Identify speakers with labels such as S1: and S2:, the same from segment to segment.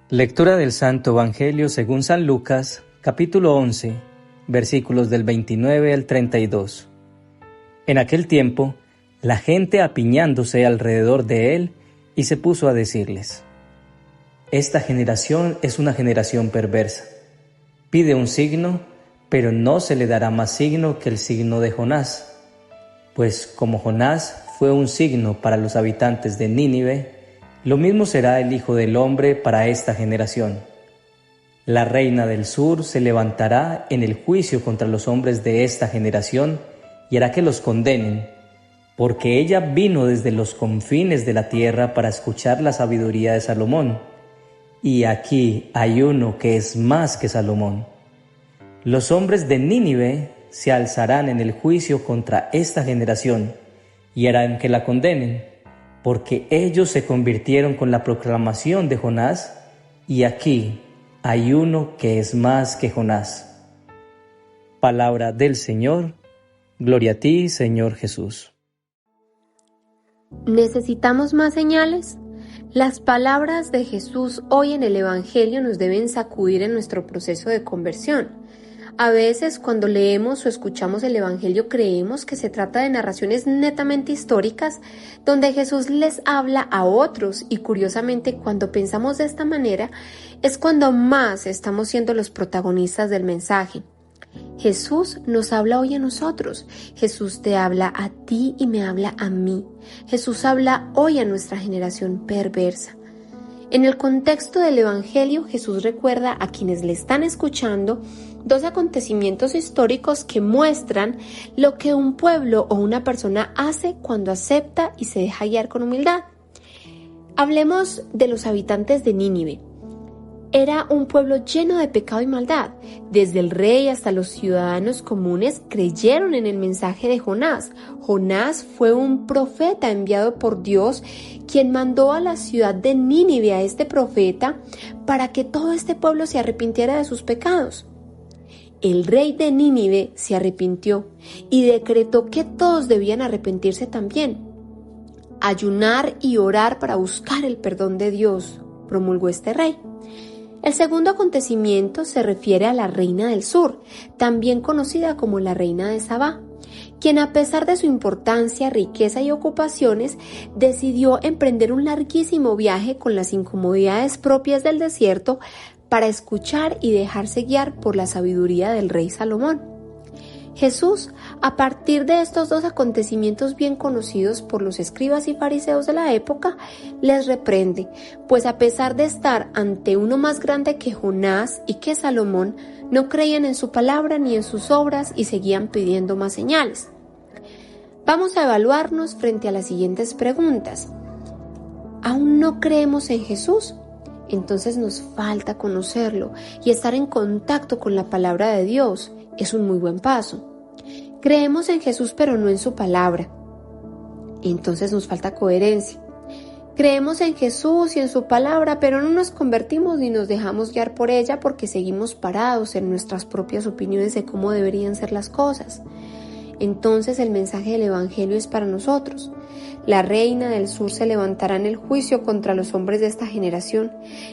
S1: Lectura del Santo Evangelio según San Lucas, capítulo 11, versículos del 29 al 32. En aquel tiempo, la gente apiñándose alrededor de él, y se puso a decirles: Esta generación es una generación perversa. Pide un signo, pero no se le dará más signo que el signo de Jonás. Pues como Jonás fue un signo para los habitantes de Nínive, lo mismo será el Hijo del Hombre para esta generación. La reina del sur se levantará en el juicio contra los hombres de esta generación y hará que los condenen, porque ella vino desde los confines de la tierra para escuchar la sabiduría de Salomón. Y aquí hay uno que es más que Salomón. Los hombres de Nínive se alzarán en el juicio contra esta generación y harán que la condenen, porque ellos se convirtieron con la proclamación de Jonás, y aquí hay uno que es más que Jonás. Palabra del Señor. Gloria a ti, Señor Jesús.
S2: ¿Necesitamos más señales? Las palabras de Jesús hoy en el Evangelio nos deben sacudir en nuestro proceso de conversión. A veces, cuando leemos o escuchamos el Evangelio, creemos que se trata de narraciones netamente históricas, donde Jesús les habla a otros, y curiosamente, cuando pensamos de esta manera, es cuando más estamos siendo los protagonistas del mensaje. Jesús nos habla hoy a nosotros. Jesús te habla a ti y me habla a mí. Jesús habla hoy a nuestra generación perversa. En el contexto del Evangelio, Jesús recuerda a quienes le están escuchando dos acontecimientos históricos que muestran lo que un pueblo o una persona hace cuando acepta y se deja guiar con humildad. Hablemos de los habitantes de Nínive. Era un pueblo lleno de pecado y maldad. Desde el rey hasta los ciudadanos comunes creyeron en el mensaje de Jonás. Jonás fue un profeta enviado por Dios, quien mandó a la ciudad de Nínive a este profeta para que todo este pueblo se arrepintiera de sus pecados. El rey de Nínive se arrepintió y decretó que todos debían arrepentirse también. Ayunar y orar para buscar el perdón de Dios, promulgó este rey. El segundo acontecimiento se refiere a la reina del sur, también conocida como la reina de Sabá, quien a pesar de su importancia, riqueza y ocupaciones, decidió emprender un larguísimo viaje con las incomodidades propias del desierto para escuchar y dejarse guiar por la sabiduría del rey Salomón. Jesús, a partir de estos dos acontecimientos bien conocidos por los escribas y fariseos de la época, les reprende, pues a pesar de estar ante uno más grande que Jonás y que Salomón, no creían en su palabra ni en sus obras y seguían pidiendo más señales. Vamos a evaluarnos frente a las siguientes preguntas. ¿Aún no creemos en Jesús? Entonces nos falta conocerlo y estar en contacto con la palabra de Dios. Es un muy buen paso. Creemos en Jesús pero no en su palabra. Entonces nos falta coherencia. Creemos en Jesús y en su palabra, pero no nos convertimos ni nos dejamos guiar por ella porque seguimos parados en nuestras propias opiniones de cómo deberían ser las cosas. Entonces el mensaje del Evangelio es para nosotros. La reina del sur se levantará en el juicio contra los hombres de esta generación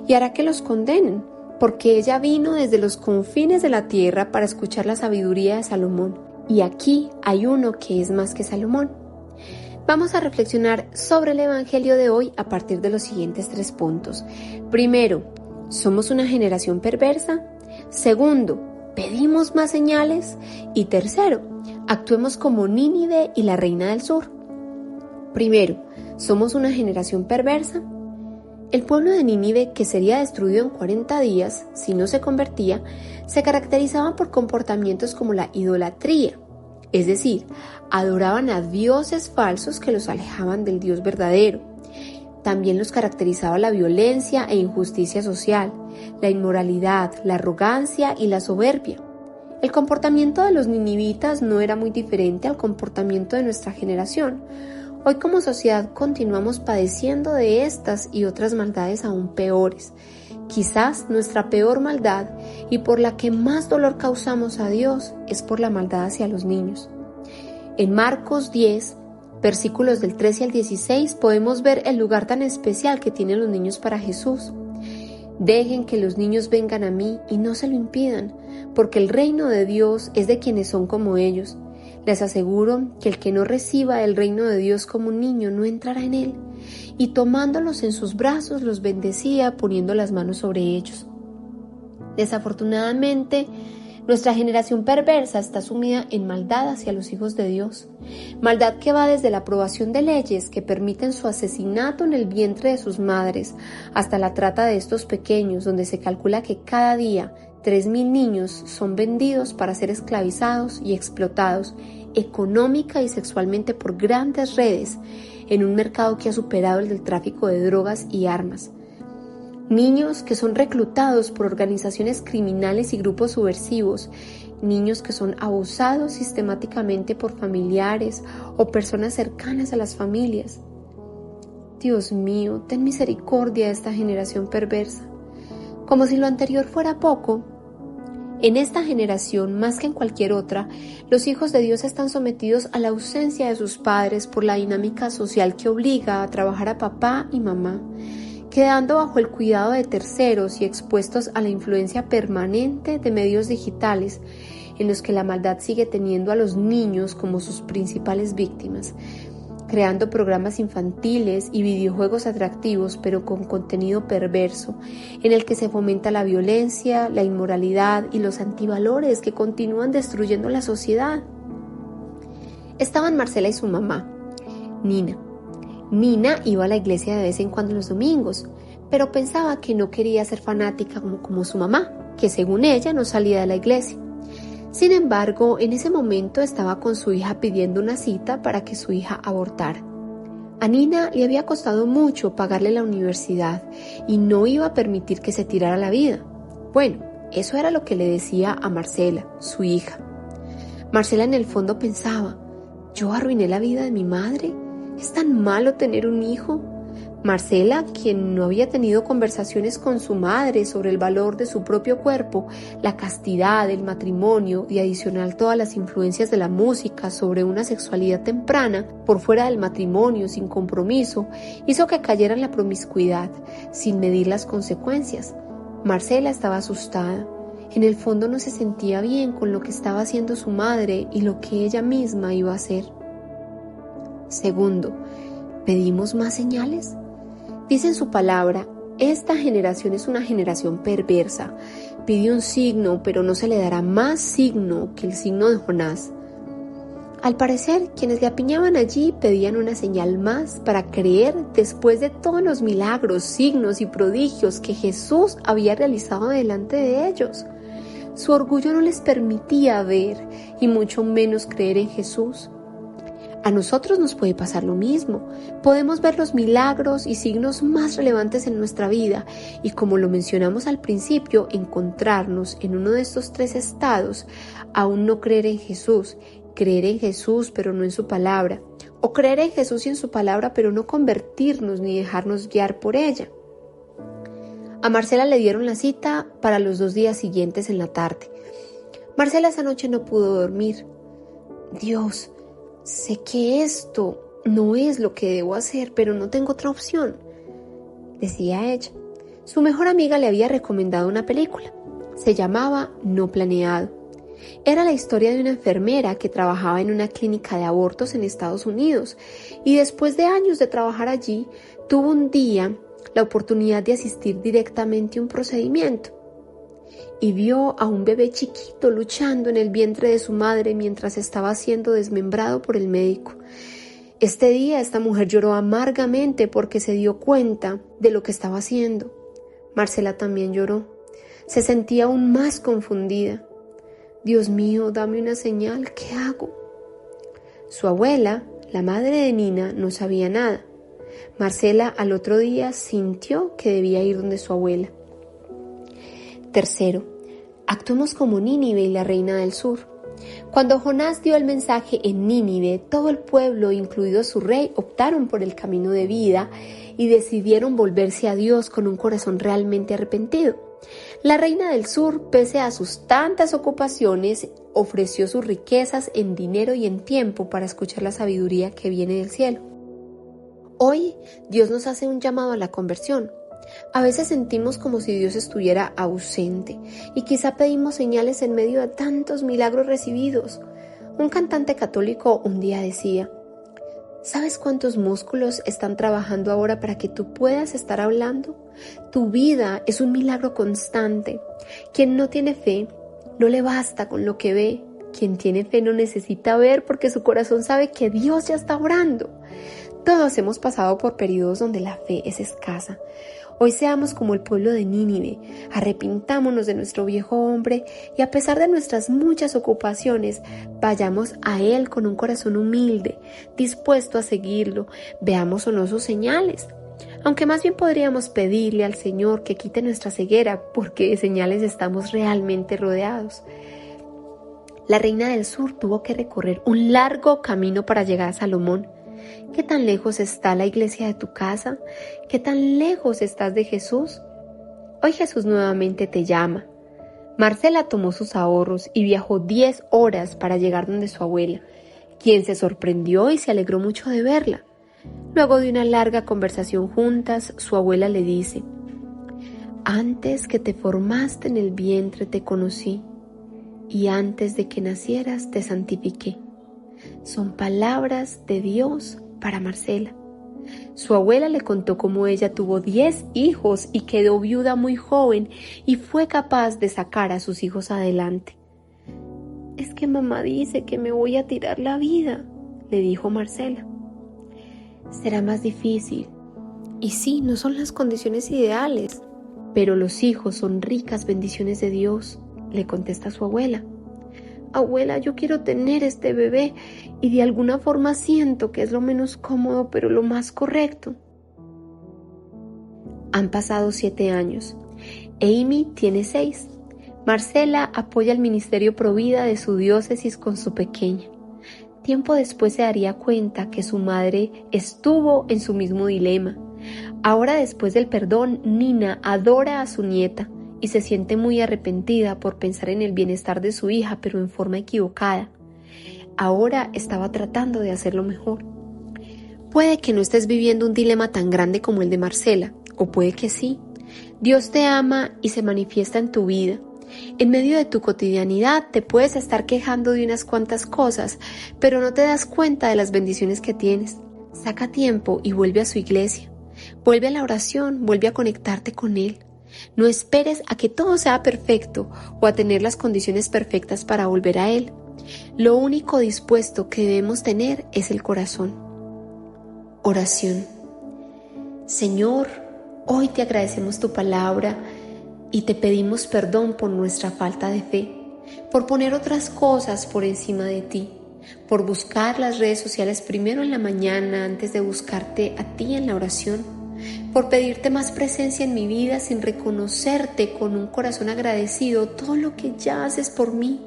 S2: y hará que los condenen, porque ella vino desde los confines de la tierra para escuchar la sabiduría de Salomón. Y aquí hay uno que es más que Salomón. Vamos a reflexionar sobre el Evangelio de hoy a partir de los siguientes 3 puntos. Primero, ¿somos una generación perversa? Segundo, ¿pedimos más señales? Y tercero, actuemos como Nínive y la reina del sur. Primero, ¿somos una generación perversa? El pueblo de Nínive, que sería destruido en 40 días si no se convertía, se caracterizaba por comportamientos como la idolatría, es decir, adoraban a dioses falsos que los alejaban del Dios verdadero. También los caracterizaba la violencia e injusticia social, la inmoralidad, la arrogancia y la soberbia. El comportamiento de los ninivitas no era muy diferente al comportamiento de nuestra generación. Hoy como sociedad continuamos padeciendo de estas y otras maldades aún peores. Quizás nuestra peor maldad y por la que más dolor causamos a Dios es por la maldad hacia los niños. En Marcos 10, versículos del 13 al 16, podemos ver el lugar tan especial que tienen los niños para Jesús. Dejen que los niños vengan a mí y no se lo impidan, porque el reino de Dios es de quienes son como ellos. Les aseguro que el que no reciba el reino de Dios como un niño no entrará en él. Y tomándolos en sus brazos los bendecía poniendo las manos sobre ellos. Desafortunadamente, nuestra generación perversa está sumida en maldad hacia los hijos de Dios. Maldad que va desde la aprobación de leyes que permiten su asesinato en el vientre de sus madres hasta la trata de estos pequeños, donde se calcula que cada día 3.000 niños son vendidos para ser esclavizados y explotados económica y sexualmente por grandes redes en un mercado que ha superado el del tráfico de drogas y armas. Niños que son reclutados por organizaciones criminales y grupos subversivos, niños que son abusados sistemáticamente por familiares o personas cercanas a las familias. Dios mío, ten misericordia de esta generación perversa. Como si lo anterior fuera poco, en esta generación, más que en cualquier otra, los hijos de Dios están sometidos a la ausencia de sus padres por la dinámica social que obliga a trabajar a papá y mamá, quedando bajo el cuidado de terceros y expuestos a la influencia permanente de medios digitales en los que la maldad sigue teniendo a los niños como sus principales víctimas, creando programas infantiles y videojuegos atractivos pero con contenido perverso, en el que se fomenta la violencia, la inmoralidad y los antivalores que continúan destruyendo la sociedad. Estaban Marcela y su mamá, Nina. Nina iba a la iglesia de vez en cuando los domingos, pero pensaba que no quería ser fanática como su mamá, que según ella no salía de la iglesia. Sin embargo, en ese momento estaba con su hija pidiendo una cita para que su hija abortara. A Nina le había costado mucho pagarle la universidad y no iba a permitir que se tirara la vida. Bueno, eso era lo que le decía a Marcela, su hija. Marcela en el fondo pensaba, ¿yo arruiné la vida de mi madre? ¿Es tan malo tener un hijo? Marcela, quien no había tenido conversaciones con su madre sobre el valor de su propio cuerpo, la castidad, el matrimonio y adicional todas las influencias de la música sobre una sexualidad temprana, por fuera del matrimonio, sin compromiso, hizo que cayera en la promiscuidad, sin medir las consecuencias. Marcela estaba asustada. En el fondo no se sentía bien con lo que estaba haciendo su madre y lo que ella misma iba a hacer. Segundo, ¿pedimos más señales? Dice en su palabra, esta generación es una generación perversa. Pide un signo, pero no se le dará más signo que el signo de Jonás. Al parecer, quienes le apiñaban allí pedían una señal más para creer después de todos los milagros, signos y prodigios que Jesús había realizado delante de ellos. Su orgullo no les permitía ver y mucho menos creer en Jesús. A nosotros nos puede pasar lo mismo. Podemos ver los milagros y signos más relevantes en nuestra vida y, como lo mencionamos al principio, encontrarnos en uno de estos tres estados: aún no creer en Jesús, creer en Jesús pero no en su palabra, o creer en Jesús y en su palabra pero no convertirnos ni dejarnos guiar por ella. A Marcela le dieron la cita para los 2 días siguientes en la tarde. Marcela esa noche no pudo dormir. Dios, sé que esto no es lo que debo hacer, pero no tengo otra opción, decía ella. Su mejor amiga le había recomendado una película. Se llamaba No Planeado. Era la historia de una enfermera que trabajaba en una clínica de abortos en Estados Unidos y después de años de trabajar allí, tuvo un día la oportunidad de asistir directamente a un procedimiento y vio a un bebé chiquito luchando en el vientre de su madre mientras estaba siendo desmembrado por el médico. Este día esta mujer lloró amargamente porque se dio cuenta de lo que estaba haciendo. Marcela también lloró. Se sentía aún más confundida. Dios mío, dame una señal, ¿qué hago? Su abuela, la madre de Nina, no sabía nada. Marcela al otro día sintió que debía ir donde su abuela. Tercero, actuemos como Nínive y la reina del sur. Cuando Jonás dio el mensaje en Nínive, todo el pueblo, incluido su rey, optaron por el camino de vida y decidieron volverse a Dios con un corazón realmente arrepentido. La reina del sur, pese a sus tantas ocupaciones, ofreció sus riquezas en dinero y en tiempo para escuchar la sabiduría que viene del cielo. Hoy, Dios nos hace un llamado a la conversión. A veces sentimos como si Dios estuviera ausente y quizá pedimos señales en medio de tantos milagros recibidos. Un cantante católico un día decía: ¿sabes cuántos músculos están trabajando ahora para que tú puedas estar hablando? Tu vida es un milagro constante. Quien no tiene fe, no le basta con lo que ve. Quien tiene fe no necesita ver porque su corazón sabe que Dios ya está orando. Todos hemos pasado por periodos donde la fe es escasa. Hoy seamos como el pueblo de Nínive, arrepintámonos de nuestro viejo hombre y a pesar de nuestras muchas ocupaciones, vayamos a Él con un corazón humilde, dispuesto a seguirlo, veamos o no sus señales. Aunque más bien podríamos pedirle al Señor que quite nuestra ceguera, porque de señales estamos realmente rodeados. La reina del sur tuvo que recorrer un largo camino para llegar a Salomón. ¿Qué tan lejos está la iglesia de tu casa? ¿Qué tan lejos estás de Jesús? Hoy Jesús nuevamente te llama. Marcela tomó sus ahorros y viajó 10 horas para llegar donde su abuela, quien se sorprendió y se alegró mucho de verla. Luego de una larga conversación juntas, su abuela le dice: antes que te formaste en el vientre te conocí, y antes de que nacieras te santifiqué. Son palabras de Dios para Marcela. Su abuela le contó cómo ella tuvo 10 hijos y quedó viuda muy joven y fue capaz de sacar a sus hijos adelante. Es que mamá dice que me voy a tirar la vida, le dijo Marcela. Será más difícil. Y sí, no son las condiciones ideales, pero los hijos son ricas bendiciones de Dios, le contesta su abuela. Abuela, yo quiero tener este bebé y de alguna forma siento que es lo menos cómodo, pero lo más correcto. Han pasado 7 años. Amy tiene 6. Marcela apoya el ministerio Provida de su diócesis con su pequeña. Tiempo después se daría cuenta que su madre estuvo en su mismo dilema. Ahora, después del perdón, Nina adora a su nieta y se siente muy arrepentida por pensar en el bienestar de su hija, pero en forma equivocada. Ahora estaba tratando de hacerlo mejor. Puede que no estés viviendo un dilema tan grande como el de Marcela, o puede que sí. Dios te ama y se manifiesta en tu vida. En medio de tu cotidianidad te puedes estar quejando de unas cuantas cosas, pero no te das cuenta de las bendiciones que tienes. Saca tiempo y vuelve a su iglesia. Vuelve a la oración, vuelve a conectarte con Él. No esperes a que todo sea perfecto o a tener las condiciones perfectas para volver a Él. Lo único dispuesto que debemos tener es el corazón. Oración. Señor, hoy te agradecemos tu palabra y te pedimos perdón por nuestra falta de fe, por poner otras cosas por encima de ti, por buscar las redes sociales primero en la mañana antes de buscarte a ti en la oración, por pedirte más presencia en mi vida sin reconocerte con un corazón agradecido todo lo que ya haces por mí.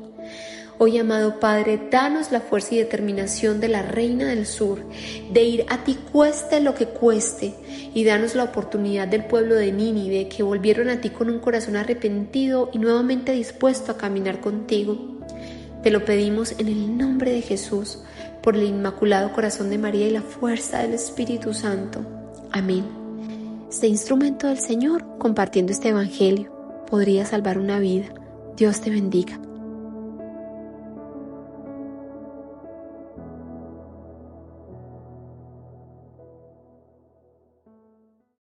S2: Hoy, amado Padre, danos la fuerza y determinación de la Reina del Sur, de ir a ti cueste lo que cueste, y danos la oportunidad del pueblo de Nínive, que volvieron a ti con un corazón arrepentido y nuevamente dispuesto a caminar contigo. Te lo pedimos en el nombre de Jesús, por el Inmaculado Corazón de María y la fuerza del Espíritu Santo. Amén. Sé instrumento del Señor compartiendo este evangelio. Podría salvar una vida. Dios te bendiga.